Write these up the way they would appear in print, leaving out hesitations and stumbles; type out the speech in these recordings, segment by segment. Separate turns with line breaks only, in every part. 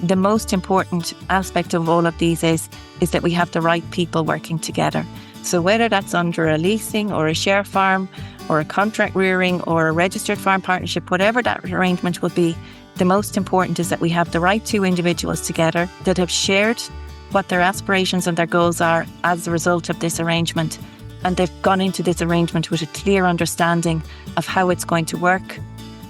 the most important aspect of all of these is that we have the right people working together. So whether that's under a leasing or a share farm or a contract rearing or a registered farm partnership, whatever that arrangement will be, the most important is that we have the right two individuals together that have shared what their aspirations and their goals are as a result of this arrangement. And they've gone into this arrangement with a clear understanding of how it's going to work.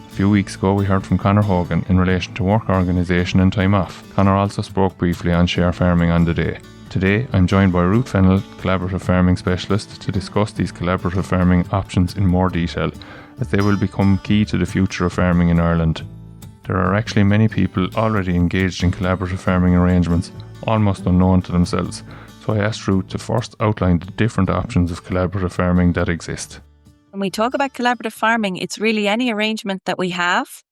A few weeks ago we heard from Conor Hogan in relation to work organisation and time off. Conor also spoke briefly on share farming on the day. Today I'm joined by Ruth Fennell, Collaborative Farming Specialist, to discuss these collaborative farming options in more detail, as they will become key to the future of farming in Ireland. There are actually many people already engaged in collaborative farming arrangements, almost unknown to themselves, so I asked Ruth to first outline the different options of collaborative farming that exist.
When we talk about collaborative farming, it's really any arrangement that we have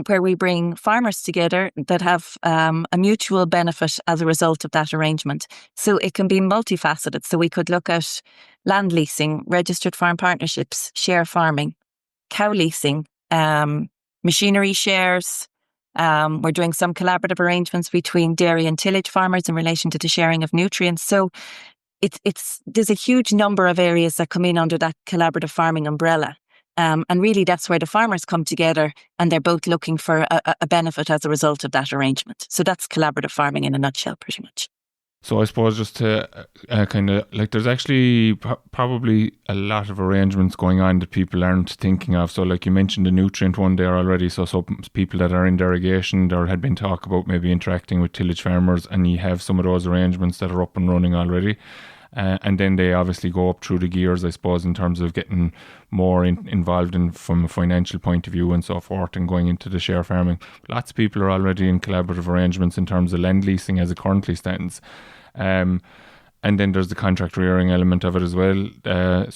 where we bring farmers together that have a mutual benefit as a result of that arrangement. So it can be multifaceted. So we could look at land leasing, registered farm partnerships, share farming, cow leasing, machinery shares. We're doing some collaborative arrangements between dairy and tillage farmers in relation to the sharing of nutrients. So there's a huge number of areas that come in under that collaborative farming umbrella. And really that's where the farmers come together and they're both looking for a benefit as a result of that arrangement. So that's collaborative farming in a nutshell, pretty much.
So I suppose just to there's actually probably a lot of arrangements going on that people aren't thinking of. So like you mentioned the nutrient one there already. So people that are in derogation, there had been talk about maybe interacting with tillage farmers, and you have some of those arrangements that are up and running already. And then they obviously go up through the gears, I suppose, in terms of getting more involved in from a financial point of view and so forth, and going into the share farming. Lots of people are already in collaborative arrangements in terms of land leasing as it currently stands. And then there's the contract rearing element of it as well. I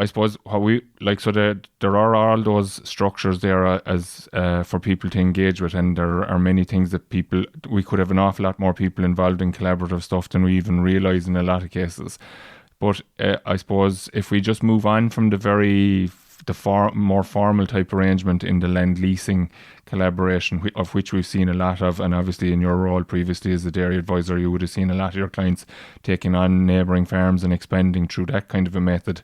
suppose there are all those structures there as for people to engage with, and there are many things that we could have an awful lot more people involved in collaborative stuff than we even realise in a lot of cases. But I suppose if we just move on from more formal type arrangement in the land leasing collaboration, of which we've seen a lot of, and obviously in your role previously as a dairy advisor, you would have seen a lot of your clients taking on neighbouring farms and expanding through that kind of a method.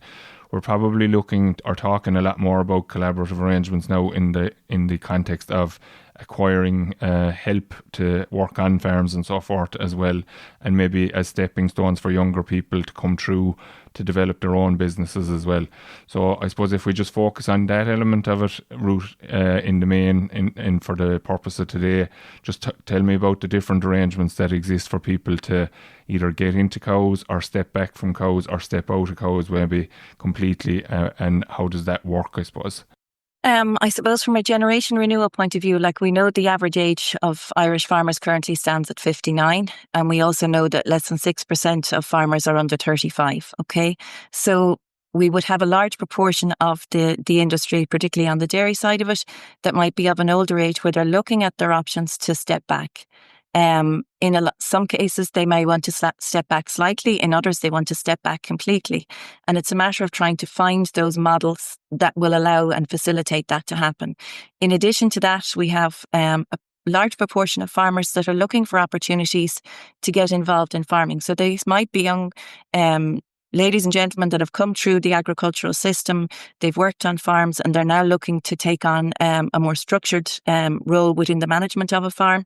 We're probably looking or talking a lot more about collaborative arrangements now in the context of acquiring help to work on farms and so forth as well, and maybe as stepping stones for younger people to come through to develop their own businesses as well. So I suppose if we just focus on that element of it, Ruth, in the main, and for the purpose of today, just tell me about the different arrangements that exist for people to either get into cows or step back from cows or step out of cows maybe completely, and how does that work, I suppose?
I suppose from a generation renewal point of view, like we know the average age of Irish farmers currently stands at 59, and we also know that less than 6% of farmers are under 35, okay? So we would have a large proportion of the industry, particularly on the dairy side of it, that might be of an older age where they're looking at their options to step back. In some cases, they may want to step back slightly. In others, they want to step back completely. And it's a matter of trying to find those models that will allow and facilitate that to happen. In addition to that, we have a large proportion of farmers that are looking for opportunities to get involved in farming. So these might be young ladies and gentlemen that have come through the agricultural system. They've worked on farms and they're now looking to take on a more structured role within the management of a farm.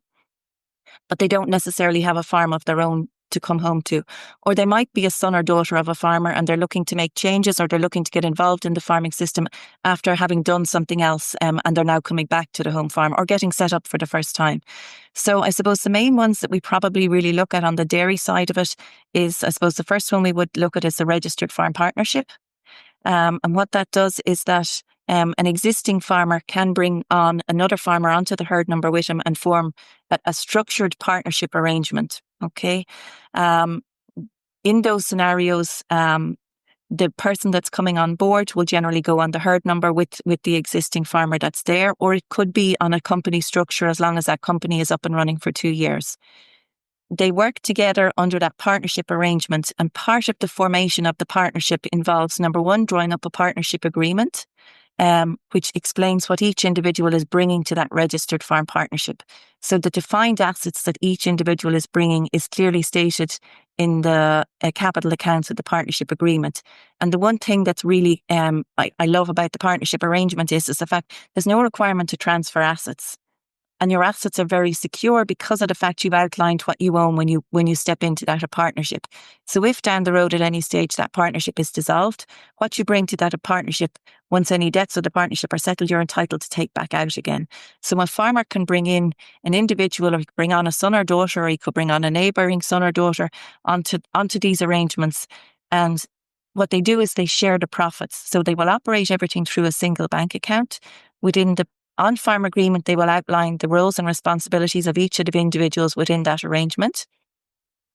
But they don't necessarily have a farm of their own to come home to. Or they might be a son or daughter of a farmer and they're looking to make changes, or they're looking to get involved in the farming system after having done something else, and they're now coming back to the home farm or getting set up for the first time. So I suppose the main ones that we probably really look at on the dairy side of it is, I suppose the first one we would look at is the registered farm partnership. And what that does is that an existing farmer can bring on another farmer onto the herd number with him and form a structured partnership arrangement. Okay. In those scenarios, the person that's coming on board will generally go on the herd number with the existing farmer that's there, or it could be on a company structure as long as that company is up and running for 2 years. They work together under that partnership arrangement, and part of the formation of the partnership involves, number one, drawing up a partnership agreement. which explains what each individual is bringing to that registered farm partnership. So the defined assets that each individual is bringing is clearly stated in the capital accounts of the partnership agreement. And the one thing that's really I love about the partnership arrangement is the fact there's no requirement to transfer assets. And your assets are very secure because of the fact you've outlined what you own when you step into that partnership. So if down the road at any stage that partnership is dissolved, what you bring to that partnership, once any debts of the partnership are settled, you're entitled to take back out again. So a farmer can bring in an individual, or he could bring on a son or daughter, or he could bring on a neighbouring son or daughter onto these arrangements. And what they do is they share the profits. So they will operate everything through a single bank account. Within the on-farm agreement, they will outline the roles and responsibilities of each of the individuals within that arrangement.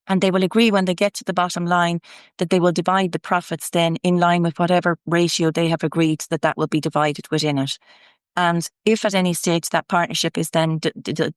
And they will agree when they get to the bottom line that they will divide the profits then in line with whatever ratio they have agreed that will be divided within it. And if at any stage that partnership is then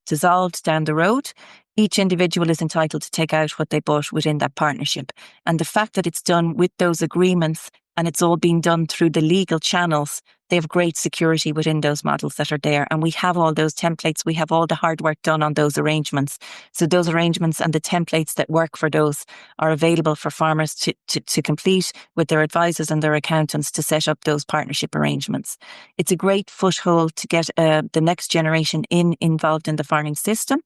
dissolved down the road, each individual is entitled to take out what they bought within that partnership. And the fact that it's done with those agreements and it's all being done through the legal channels, they have great security within those models that are there. And we have all those templates. We have all the hard work done on those arrangements. So those arrangements and the templates that work for those are available for farmers to complete with their advisors and their accountants to set up those partnership arrangements. It's a great foothold to get the next generation involved in the farming system.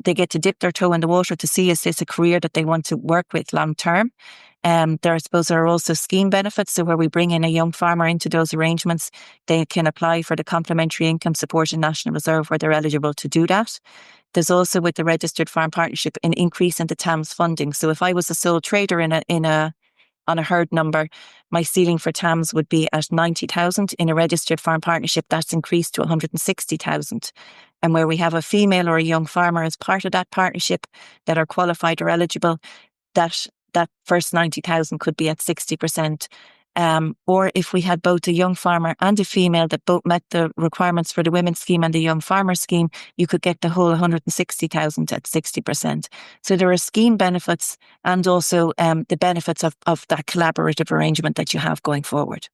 They get to dip their toe in the water to see is this a career that they want to work with long term. There are also scheme benefits. So where we bring in a young farmer into those arrangements, they can apply for the complementary income support in National Reserve where they're eligible to do that. There's also with the registered farm partnership an increase in the TAMS funding. So if I was a sole trader on a herd number, my ceiling for TAMS would be at 90,000. In a registered farm partnership, that's increased to 160,000. And where we have a female or a young farmer as part of that partnership that are qualified or eligible, that first 90,000 could be at 60%. Or if we had both a young farmer and a female that both met the requirements for the women's scheme and the young farmer scheme, you could get the whole 160,000 at 60%. So there are scheme benefits and also the benefits of that collaborative arrangement that you have going forward.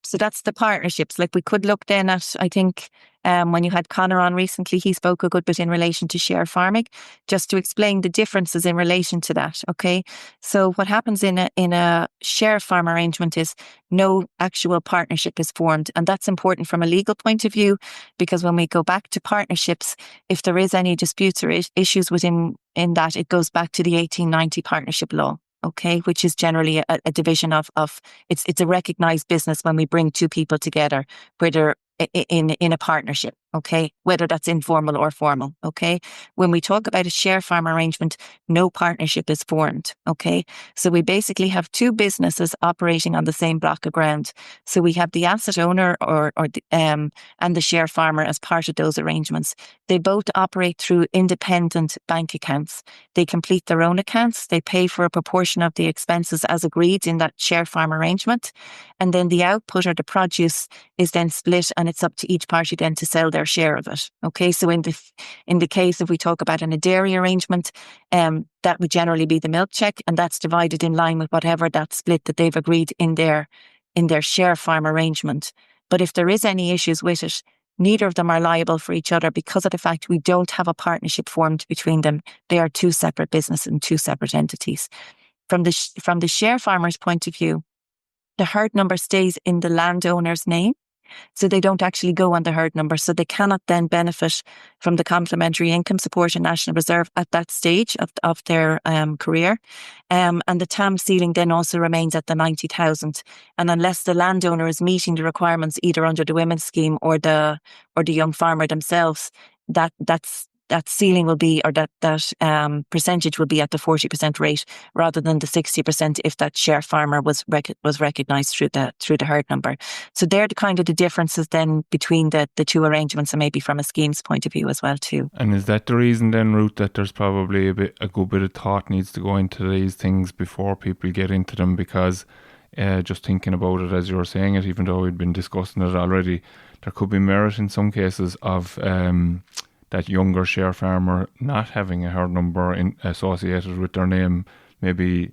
So that's the partnerships. Like we could look then at, I think, when you had Conor on recently, he spoke a good bit in relation to share farming, just to explain the differences in relation to that. Okay, so what happens in a share farm arrangement is no actual partnership is formed, and that's important from a legal point of view because when we go back to partnerships, if there is any disputes or issues within that, it goes back to the 1890 partnership law. Okay, which is generally a division of it's a recognised business when we bring two people together, whether in a partnership, okay, whether that's informal or formal, okay. When we talk about a share farm arrangement, no partnership is formed, okay. So we basically have two businesses operating on the same block of ground. So we have the asset owner and the share farmer as part of those arrangements. They both operate through independent bank accounts. They complete their own accounts. They pay for a proportion of the expenses as agreed in that share farm arrangement. And then the output or the produce is then split and it's up to each party then to sell their share of it. Okay, so in the case if we talk about a dairy arrangement, that would generally be the milk check, and that's divided in line with whatever that split that they've agreed in their share farm arrangement. But if there is any issues with it, neither of them are liable for each other because of the fact we don't have a partnership formed between them. They are two separate businesses and two separate entities. From the share farmer's point of view, the herd number stays in the landowner's name. So they don't actually go on the herd number. So they cannot then benefit from the complementary income support in National Reserve at that stage of their career. And the TAM ceiling then also remains at the 90,000. And unless the landowner is meeting the requirements either under the women's scheme or the young farmer themselves, that ceiling will be, or that percentage will be at the 40% rate rather than the 60% if that share farmer was recognised through the herd number. So they're the kind of the differences then between the two arrangements and maybe from a scheme's point of view as well too.
And is that the reason then, Ruth, that there's probably a good bit of thought needs to go into these things before people get into them? Because just thinking about it as you were saying it, even though we'd been discussing it already, there could be merit in some cases of that younger share farmer not having a herd number associated with their name, maybe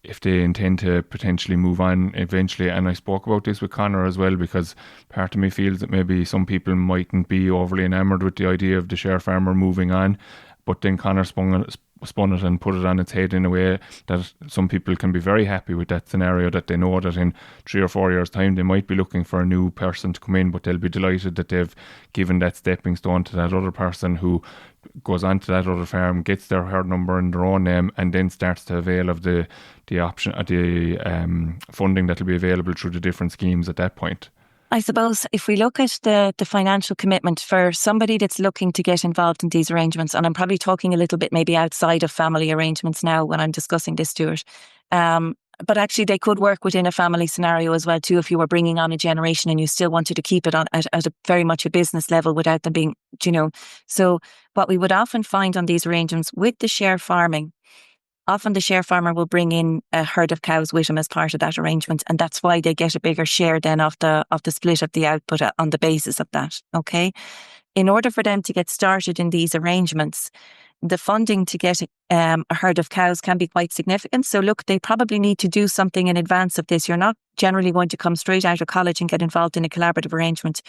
if they intend to potentially move on eventually. And I spoke about this with Connor as well, because part of me feels that maybe some people mightn't be overly enamoured with the idea of the share farmer moving on. But then Connor spun it and put it on its head in a way that some people can be very happy with that scenario, that they know that in 3 or 4 years' time they might be looking for a new person to come in, but they'll be delighted that they've given that stepping stone to that other person who goes on to that other farm, gets their herd number in their own name, and then starts to avail of the option, the funding that will be available through the different schemes at that point.
I suppose if we look at the financial commitment for somebody that's looking to get involved in these arrangements, and I'm probably talking a little bit maybe outside of family arrangements now when I'm discussing this, Stuart, but actually they could work within a family scenario as well too, if you were bringing on a generation and you still wanted to keep it on at a very much a business level without them being, So what we would often find on these arrangements with the share farming, often the share farmer will bring in a herd of cows with him as part of that arrangement, and that's why they get a bigger share then of the split of the output on the basis of that. Okay, in order for them to get started in these arrangements, the funding to get a herd of cows can be quite significant. So look, they probably need to do something in advance of this. You're not generally going to come straight out of college and get involved in a collaborative arrangement,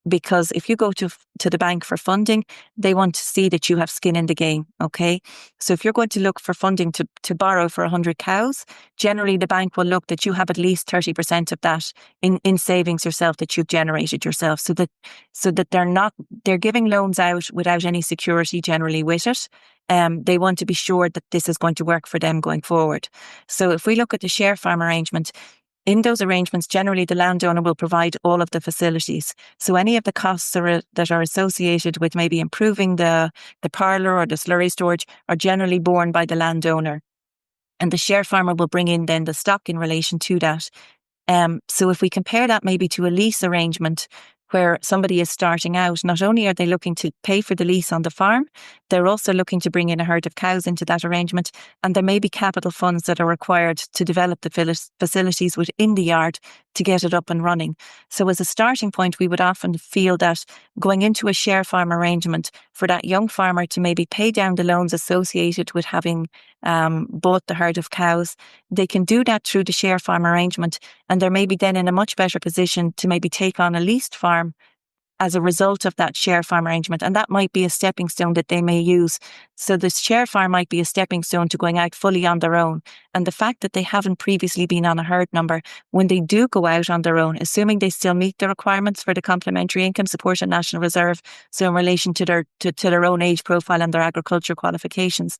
because if you go to the bank for funding, they want to see that you have skin in the game. Okay, so if you're going to look for funding to borrow for 100 cows, generally the bank will look that you have at least 30% of that in savings yourself, that you've generated yourself, so that they're giving loans out without any security generally with it. They want to be sure that this is going to work for them going forward. So if we look at the share farm arrangement, in those arrangements, generally the landowner will provide all of the facilities. So any of the costs that are associated with maybe improving the parlour or the slurry storage are generally borne by the landowner. And the share farmer will bring in then the stock in relation to that. So if we compare that maybe to a lease arrangement where somebody is starting out, not only are they looking to pay for the lease on the farm, they're also looking to bring in a herd of cows into that arrangement, and there may be capital funds that are required to develop the facilities within the yard to get it up and running. So as a starting point, we would often feel that going into a share farm arrangement for that young farmer to maybe pay down the loans associated with having bought the herd of cows, they can do that through the share farm arrangement, and they're maybe then in a much better position to maybe take on a leased farm as a result of that share farm arrangement. And that might be a stepping stone that they may use. So the share farm might be a stepping stone to going out fully on their own. And the fact that they haven't previously been on a herd number, when they do go out on their own, assuming they still meet the requirements for the complementary income support and national reserve, so in relation to their own age profile and their agriculture qualifications,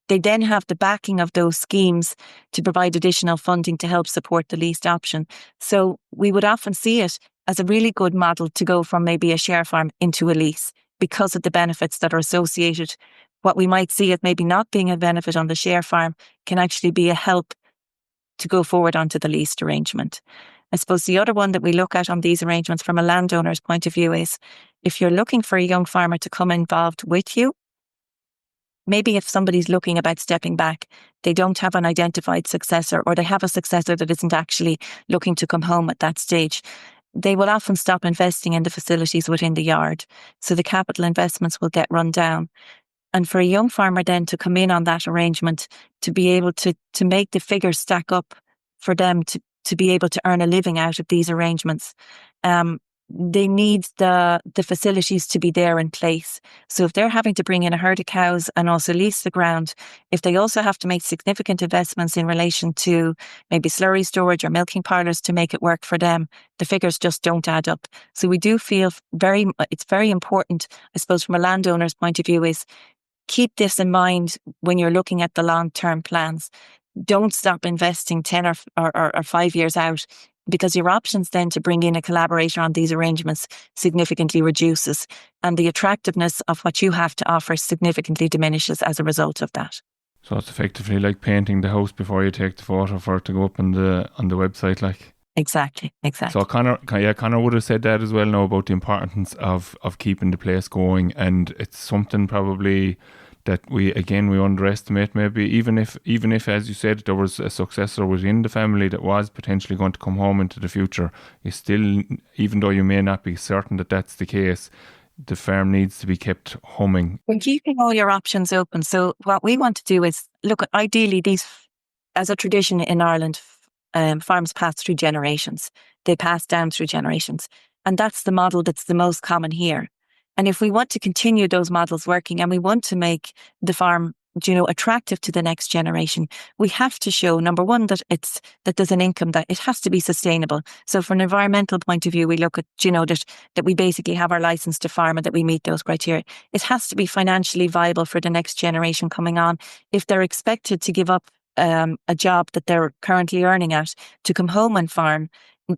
they then have the backing of those schemes to provide additional funding to help support the leased option. So we would often see it as a really good model to go from maybe a share farm into a lease because of the benefits that are associated. What we might see as maybe not being a benefit on the share farm can actually be a help to go forward onto the leased arrangement. I suppose the other one that we look at on these arrangements from a landowner's point of view is if you're looking for a young farmer to come involved with you, maybe if somebody's looking about stepping back, they don't have an identified successor, or they have a successor that isn't actually looking to come home at that stage, they will often stop investing in the facilities within the yard. So the capital investments will get run down. And for a young farmer then to come in on that arrangement, to be able to make the figures stack up for them to be able to earn a living out of these arrangements, they need the facilities to be there in place. So if they're having to bring in a herd of cows and also lease the ground, if they also have to make significant investments in relation to maybe slurry storage or milking parlours to make it work for them, the figures just don't add up. So we do feel it's very important, I suppose, from a landowner's point of view, is keep this in mind when you're looking at the long-term plans. Don't stop investing 10 or 5 years out, because your options then to bring in a collaborator on these arrangements significantly reduces, and the attractiveness of what you have to offer significantly diminishes as a result of that.
So it's effectively like painting the house before you take the photo for it to go up on the website, like.
Exactly.
So Connor would have said that as well now about the importance of keeping the place going, and it's something probably that we underestimate. Maybe even if, as you said, there was a successor within the family that was potentially going to come home into the future, you still, even though you may not be certain that that's the case, the farm needs to be kept humming.
We're keeping all your options open. So what we want to do is look at, ideally, these as a tradition in Ireland, farms pass through generations. They pass down through generations. And that's the model that's the most common here. And if we want to continue those models working and we want to make the farm, attractive to the next generation, we have to show, number one, that there's an income, that it has to be sustainable. So from an environmental point of view, we look at, that we basically have our license to farm and that we meet those criteria. It has to be financially viable for the next generation coming on. If they're expected to give up a job that they're currently earning at to come home and farm,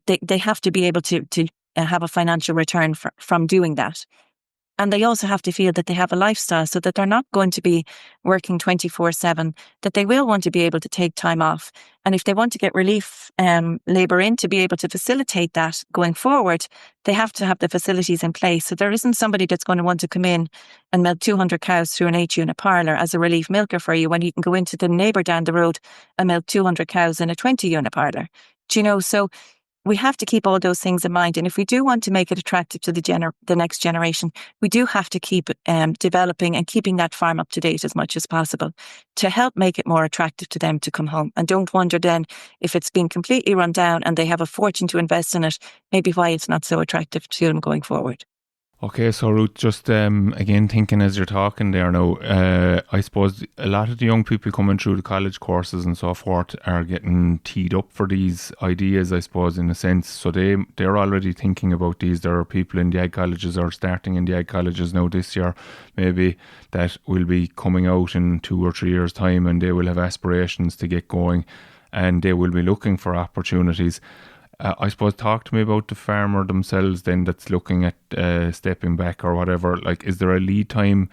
they have to be able to have a financial return from doing that. And they also have to feel that they have a lifestyle, so that they're not going to be working 24/7, that they will want to be able to take time off. And if they want to get relief labour in to be able to facilitate that going forward, they have to have the facilities in place. So there isn't somebody that's going to want to come in and milk 200 cows through an 8-unit parlour as a relief milker for you, when you can go into the neighbour down the road and milk 200 cows in a 20-unit parlour. So we have to keep all those things in mind. And if we do want to make it attractive to the next generation, we do have to keep developing and keeping that farm up to date as much as possible to help make it more attractive to them to come home. And don't wonder then, if it's been completely run down and they have a fortune to invest in it, maybe why it's not so attractive to them going forward.
Okay, so Ruth, just again thinking as you're talking there now, I suppose a lot of the young people coming through the college courses and so forth are getting teed up for these ideas, I suppose, in a sense. So they're already thinking about these. There are people in the ag colleges or starting in the ag colleges now this year, maybe, that will be coming out in 2 or 3 years' time, and they will have aspirations to get going and they will be looking for opportunities. I suppose, talk to me about the farmer themselves then that's looking at stepping back or whatever. Like, is there a lead time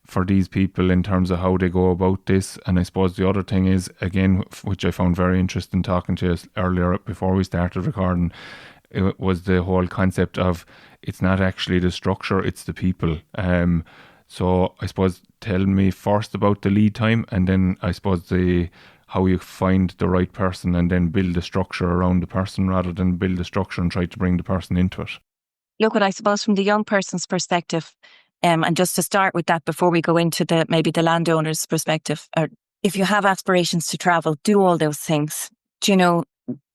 for these people in terms of how they go about this? And I suppose the other thing is, again, which I found very interesting talking to us earlier before we started recording, it was the whole concept of it's not actually the structure, it's the people. So I suppose tell me first about the lead time, and then I suppose how you find the right person and then build a structure around the person rather than build a structure and try to bring the person into it.
Look, what I suppose from the young person's perspective, and just to start with that before we go into maybe the landowner's perspective, or if you have aspirations to travel, do all those things.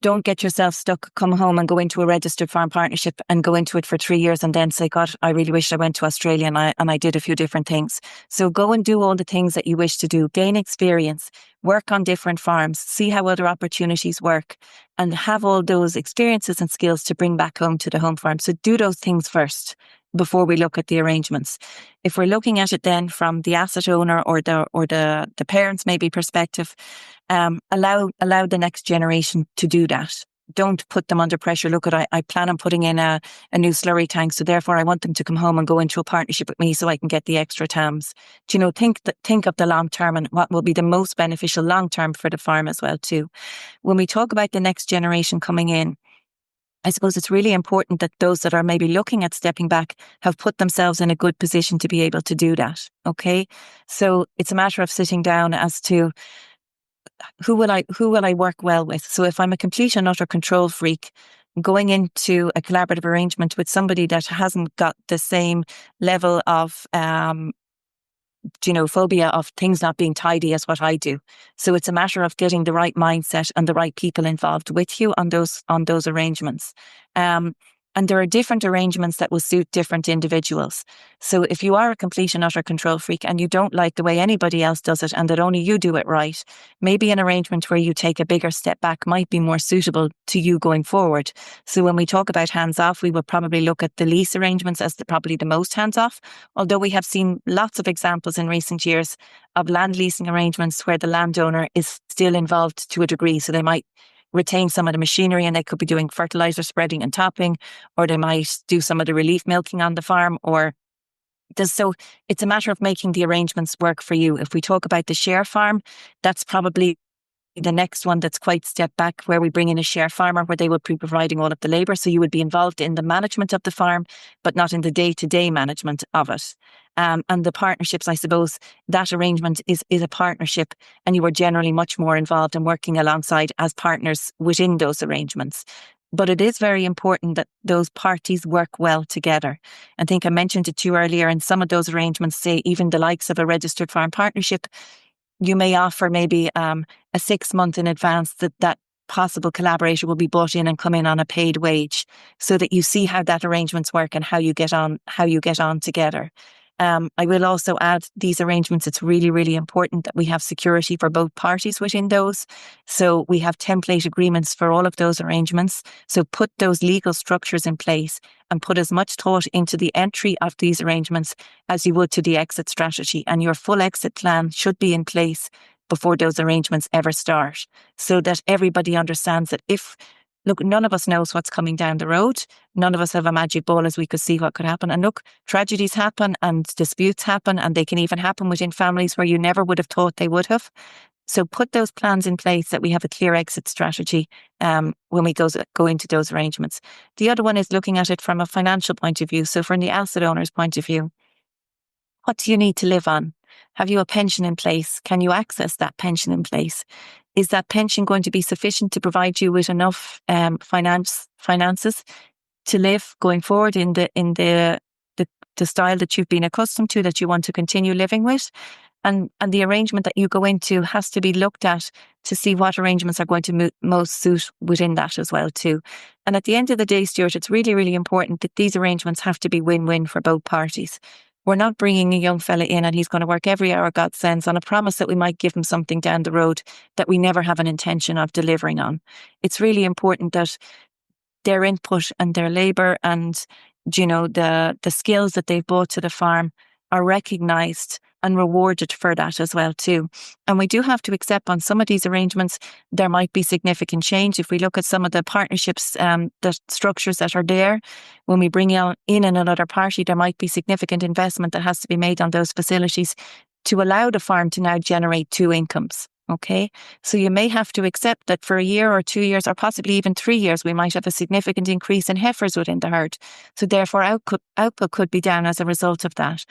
Don't get yourself stuck, come home and go into a registered farm partnership and go into it for 3 years and then say, God, I really wish I went to Australia and I did a few different things. So go and do all the things that you wish to do, gain experience, work on different farms, see how other opportunities work, and have all those experiences and skills to bring back home to the home farm. So do those things first before we look at the arrangements. If we're looking at it then from the asset owner or the parents maybe perspective, allow the next generation to do that. Don't put them under pressure. Look, I plan on putting in a new slurry tank, so therefore I want them to come home and go into a partnership with me so I can get the extra TAMs. Think of the long term and what will be the most beneficial long term for the farm as well too. When we talk about the next generation coming in, I suppose it's really important that those that are maybe looking at stepping back have put themselves in a good position to be able to do that. Okay, so it's a matter of sitting down as to who will I work well with. So if I'm a complete and utter control freak, going into a collaborative arrangement with somebody that hasn't got the same level of phobia of things not being tidy as what I do. So it's a matter of getting the right mindset and the right people involved with you on those arrangements. And there are different arrangements that will suit different individuals. So if you are a complete and utter control freak and you don't like the way anybody else does it and that only you do it right, maybe an arrangement where you take a bigger step back might be more suitable to you going forward. So when we talk about hands-off, we will probably look at the lease arrangements as probably the most hands-off, although we have seen lots of examples in recent years of land leasing arrangements where the landowner is still involved to a degree. So they might retain some of the machinery and they could be doing fertilizer spreading and topping, or they might do some of the relief milking on the farm, so it's a matter of making the arrangements work for you. If we talk about the share farm, that's probably the next one that's quite step back, where we bring in a share farmer where they would be providing all of the labour. So you would be involved in the management of the farm, but not in the day-to-day management of it. And the partnerships, I suppose, that arrangement is a partnership, and you are generally much more involved in working alongside as partners within those arrangements. But it is very important that those parties work well together. I think I mentioned it to you earlier, in some of those arrangements, say even the likes of a registered farm partnership, you may offer maybe a 6 month in advance that possible collaborator will be brought in and come in on a paid wage, so that you see how that arrangements work and how you get on together. I will also add these arrangements. It's really, really important that we have security for both parties within those. So we have template agreements for all of those arrangements. So put those legal structures in place and put as much thought into the entry of these arrangements as you would to the exit strategy. And your full exit plan should be in place before those arrangements ever start, so that everybody understands that look, none of us knows what's coming down the road. None of us have a magic ball as we could see what could happen. And look, tragedies happen and disputes happen, and they can even happen within families where you never would have thought they would have. So put those plans in place, that we have a clear exit strategy when we go into those arrangements. The other one is looking at it from a financial point of view. So from the asset owner's point of view, what do you need to live on? Have you a pension in place? Can you access that pension in place? Is that pension going to be sufficient to provide you with enough finances to live going forward in the style that you've been accustomed to, that you want to continue living with? And the arrangement that you go into has to be looked at to see what arrangements are going to most suit within that as well too. And at the end of the day, Stuart, it's really, really important that these arrangements have to be win-win for both parties. We're not bringing a young fella in and he's going to work every hour God sends on a promise that we might give him something down the road that we never have an intention of delivering on. It's really important that their input and their labour and, the skills that they've brought to the farm are recognised and rewarded for that as well too. And we do have to accept on some of these arrangements, there might be significant change. If we look at some of the partnerships, the structures that are there, when we bring in another party, there might be significant investment that has to be made on those facilities to allow the farm to now generate two incomes. Okay, so you may have to accept that for a year or 2 years, or possibly even 3 years, we might have a significant increase in heifers within the herd. So therefore, output could be down as a result of that.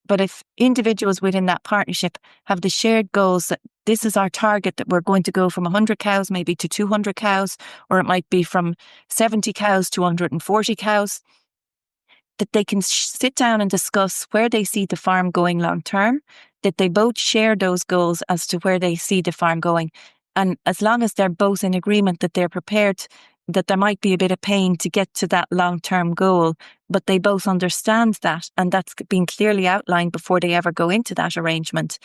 But if individuals within that partnership have the shared goals that this is our target, that we're going to go from 100 cows maybe to 200 cows, or it might be from 70 cows to 140 cows, that they can sit down and discuss where they see the farm going long term, that they both share those goals as to where they see the farm going. And as long as they're both in agreement that they're prepared, that there might be a bit of pain to get to that long-term goal, but they both understand that, and that's been clearly outlined before they ever go into that arrangement,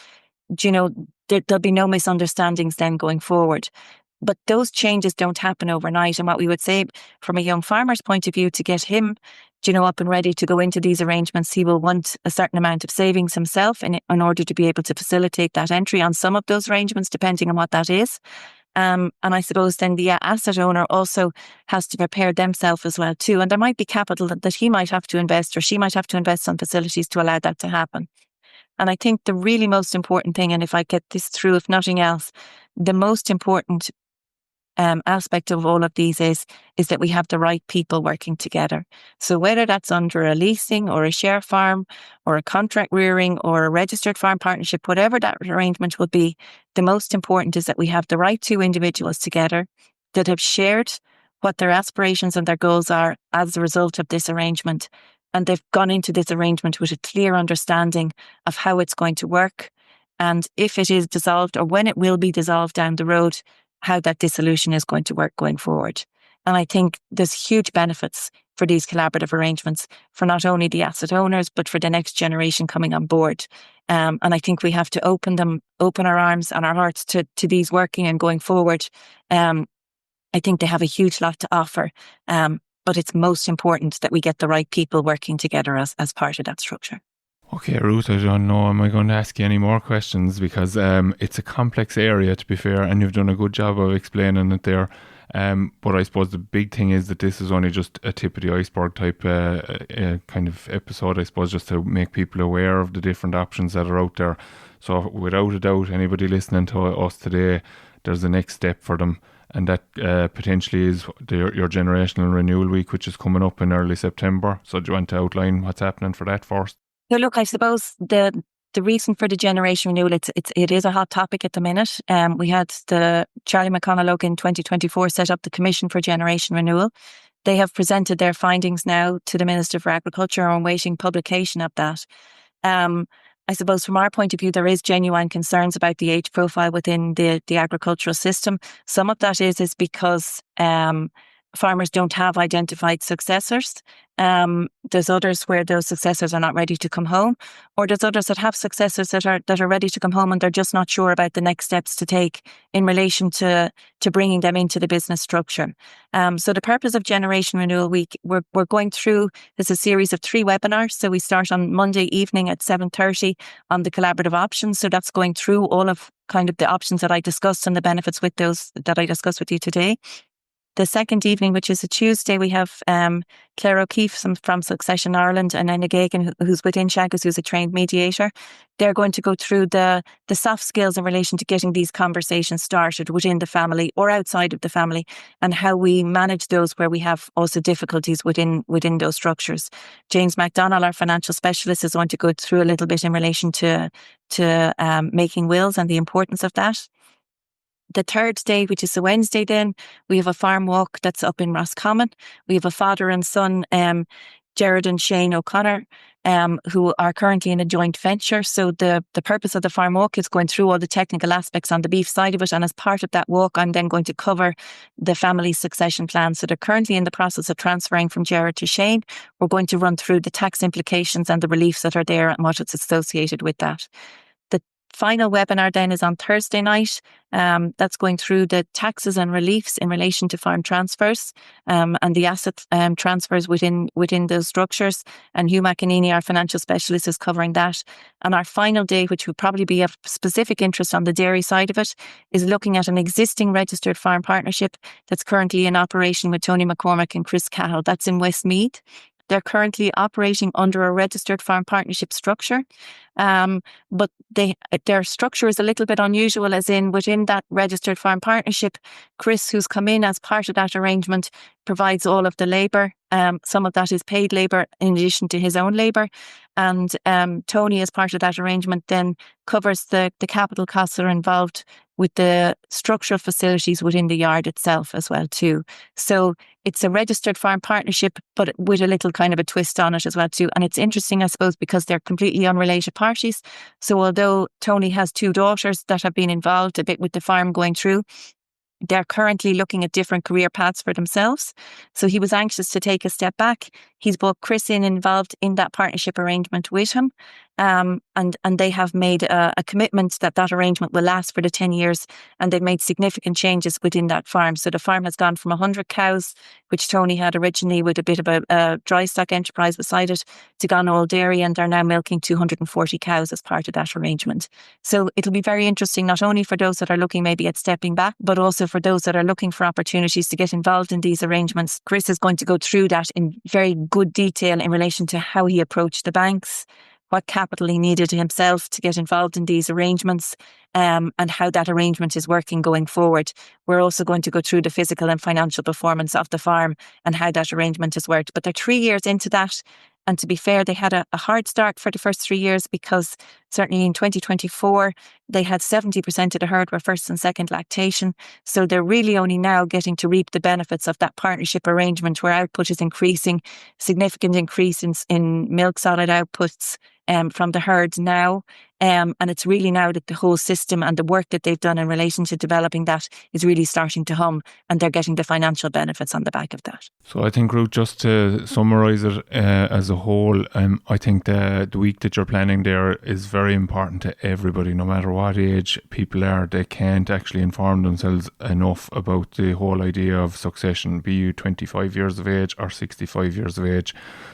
there'll be no misunderstandings then going forward. But those changes don't happen overnight. And what we would say from a young farmer's point of view, to get him, up and ready to go into these arrangements, he will want a certain amount of savings himself in order to be able to facilitate that entry on some of those arrangements, depending on what that is. And I suppose then the asset owner also has to prepare themselves as well too. And there might be capital that he might have to invest, or she might have to invest on facilities to allow that to happen. And I think the really most important thing, and if I get this through, if nothing else, the most important aspect of all of these is that we have the right people working together. So whether that's under a leasing or a share farm or a contract rearing or a registered farm partnership, whatever that arrangement will be, the most important is that we have the right two individuals together that have shared what their aspirations and their goals are as a result of this arrangement. And they've gone into this arrangement with a clear understanding of how it's going to work. And if it is dissolved, or when it will be dissolved down the road, how that dissolution is going to work going forward. And I think there's huge benefits for these collaborative arrangements for not only the asset owners, but for the next generation coming on board. And I think we have to open our arms and our hearts to these working and going forward. I think they have a huge lot to offer. But it's most important that we get the right people working together as part of that structure.
Okay, Ruth, I don't know, am I going to ask you any more questions? Because it's a complex area, to be fair, and you've done a good job of explaining it there. But I suppose the big thing is that this is only just a tip of the iceberg type kind of episode, I suppose, just to make people aware of the different options that are out there. So without a doubt, anybody listening to us today, there's the next step for them. And that potentially is your generational renewal week, which is coming up in early September. So do you want to outline what's happening for that first?
So look, I suppose the reason for the generation renewal, it is a hot topic at the minute. We had the Charlie McConnell in 2024 set up the Commission for Generation Renewal. They have presented their findings now to the Minister for Agriculture and waiting publication of that. And I suppose from our point of view, there is genuine concerns about the age profile within the agricultural system. Some of that is because farmers don't have identified successors. There's others where those successors are not ready to come home, or there's others that have successors that are ready to come home and they're just not sure about the next steps to take in relation to bringing them into the business structure. So the purpose of Generation Renewal Week, we're going through, there's a series of 3 webinars. So we start on Monday evening at 7:30 on the collaborative options. So that's going through all of kind of the options that I discussed and the benefits with those that I discussed with you today. The second evening, which is a Tuesday, we have Claire O'Keefe from Succession Ireland and Anna Gagan, who's within Teagasc, who's a trained mediator. They're going to go through the soft skills in relation to getting these conversations started within the family or outside of the family, and how we manage those where we have also difficulties within those structures. James MacDonald, our financial specialist, is going to go through a little bit in relation to making wills and the importance of that. The third day, which is a Wednesday, then we have a farm walk that's up in Roscommon. We have a father and son, Jared and Shane O'Connor, who are currently in a joint venture. So the purpose of the farm walk is going through all the technical aspects on the beef side of it. And as part of that walk, I'm then going to cover the family succession plan. So they're currently in the process of transferring from Jared to Shane. We're going to run through the tax implications and the reliefs that are there and what is associated with that. Final webinar then is on Thursday night. That's going through the taxes and reliefs in relation to farm transfers and the asset transfers within those structures. And Hugh McEnany, our financial specialist, is covering that. And our final day, which would probably be of specific interest on the dairy side of it, is looking at an existing registered farm partnership that's currently in operation with Tony McCormick and Chris Cahill. That's in Westmeath. They're currently operating under a registered farm partnership structure, but their structure is a little bit unusual, as in within that registered farm partnership, Chris, who's come in as part of that arrangement, provides all of the labour. Some of that is paid labour in addition to his own labour. And Tony, as part of that arrangement, then covers the capital costs that are involved with the structural facilities within the yard itself as well too. So it's a registered farm partnership, but with a little kind of a twist on it as well too. And it's interesting, I suppose, because they're completely unrelated parties. So although Tony has 2 daughters that have been involved a bit with the farm going through, they're currently looking at different career paths for themselves. So he was anxious to take a step back. He's brought Chris involved in that partnership arrangement with him. And they have made a commitment that arrangement will last for the 10 years. And they've made significant changes within that farm. So the farm has gone from 100 cows, which Tony had originally with a bit of a dry stock enterprise beside it, to gone all dairy, and they're now milking 240 cows as part of that arrangement. So it'll be very interesting, not only for those that are looking maybe at stepping back, but also for those that are looking for opportunities to get involved in these arrangements. Chris is going to go through that in very good detail in relation to how he approached the banks, what capital he needed himself to get involved in these arrangements, and how that arrangement is working going forward. We're also going to go through the physical and financial performance of the farm and how that arrangement has worked. But they're 3 years into that. And to be fair, they had a hard start for the first 3 years, because certainly in 2024, they had 70% of the herd were first and second lactation. So they're really only now getting to reap the benefits of that partnership arrangement, where output is increasing, significant increase in milk solid outputs from the herd now. And it's really now that the whole system and the work that they've done in relation to developing that is really starting to hum, and they're getting the financial benefits on the back of that.
So I think, Ruth, just to summarise it as a whole, I think the week that you're planning there is very important to everybody, no matter what age people are. They can't actually inform themselves enough about the whole idea of succession, be you 25 years of age or 65 years of age.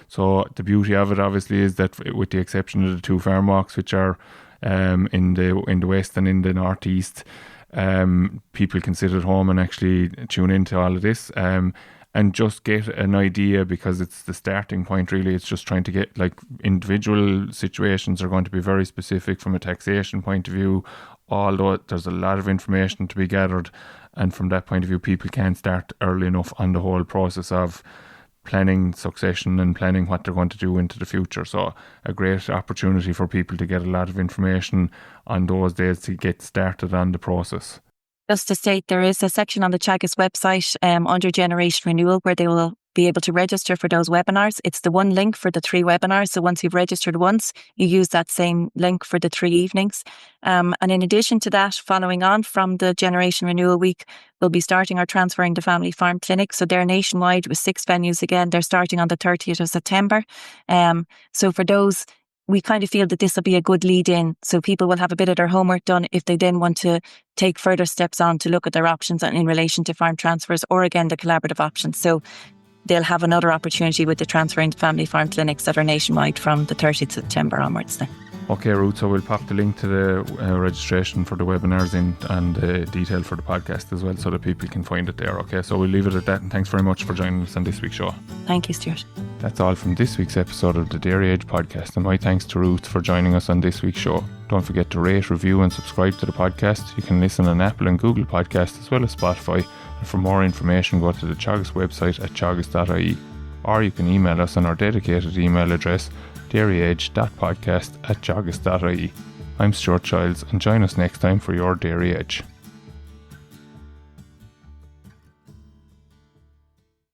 So the beauty of it, obviously, is that with the exception of the 2 farm walks, which are in the west and in the northeast, people can sit at home and actually tune into all of this and just get an idea, because it's the starting point really. It's just trying to get, like, individual situations are going to be very specific from a taxation point of view, although there's a lot of information to be gathered, and from that point of view people can start early enough on the whole process of planning succession and planning what they're going to do into the future. So a great opportunity for people to get a lot of information on those days to get started on the process.
Just to state, there is a section on the Teagasc website under Generation Renewal where they will be able to register for those webinars. It's the one link for the 3 webinars. So once you've registered once, you use that same link for the 3 evenings. And in addition to that, following on from the Generation Renewal Week, we'll be starting our Transferring to Family Farm Clinic. So they're nationwide with 6 venues again. They're starting on the 30th of September. So for those, we kind of feel that this will be a good lead in. So people will have a bit of their homework done if they then want to take further steps on to look at their options in relation to farm transfers, or again, the collaborative options. So they'll have another opportunity with the Transferring to Family Farm Clinics that are nationwide from the 30th of September onwards then.
Okay, Ruth, so we'll pop the link to the registration for the webinars in and the detail for the podcast as well, so that people can find it there. Okay, so we'll leave it at that, and thanks very much for joining us on this week's show.
Thank you, Stuart.
That's all from this week's episode of the Dairy Age podcast, and my thanks to Ruth for joining us on this week's show. Don't forget to rate, review and subscribe to the podcast. You can listen on Apple and Google Podcasts as well as Spotify, and for more information go to the Teagasc website at teagasc.ie, or you can email us on our dedicated email address dairyage.podcast@teagasc.ie. I'm Stuart Childs, and join us next time for your Dairy Edge.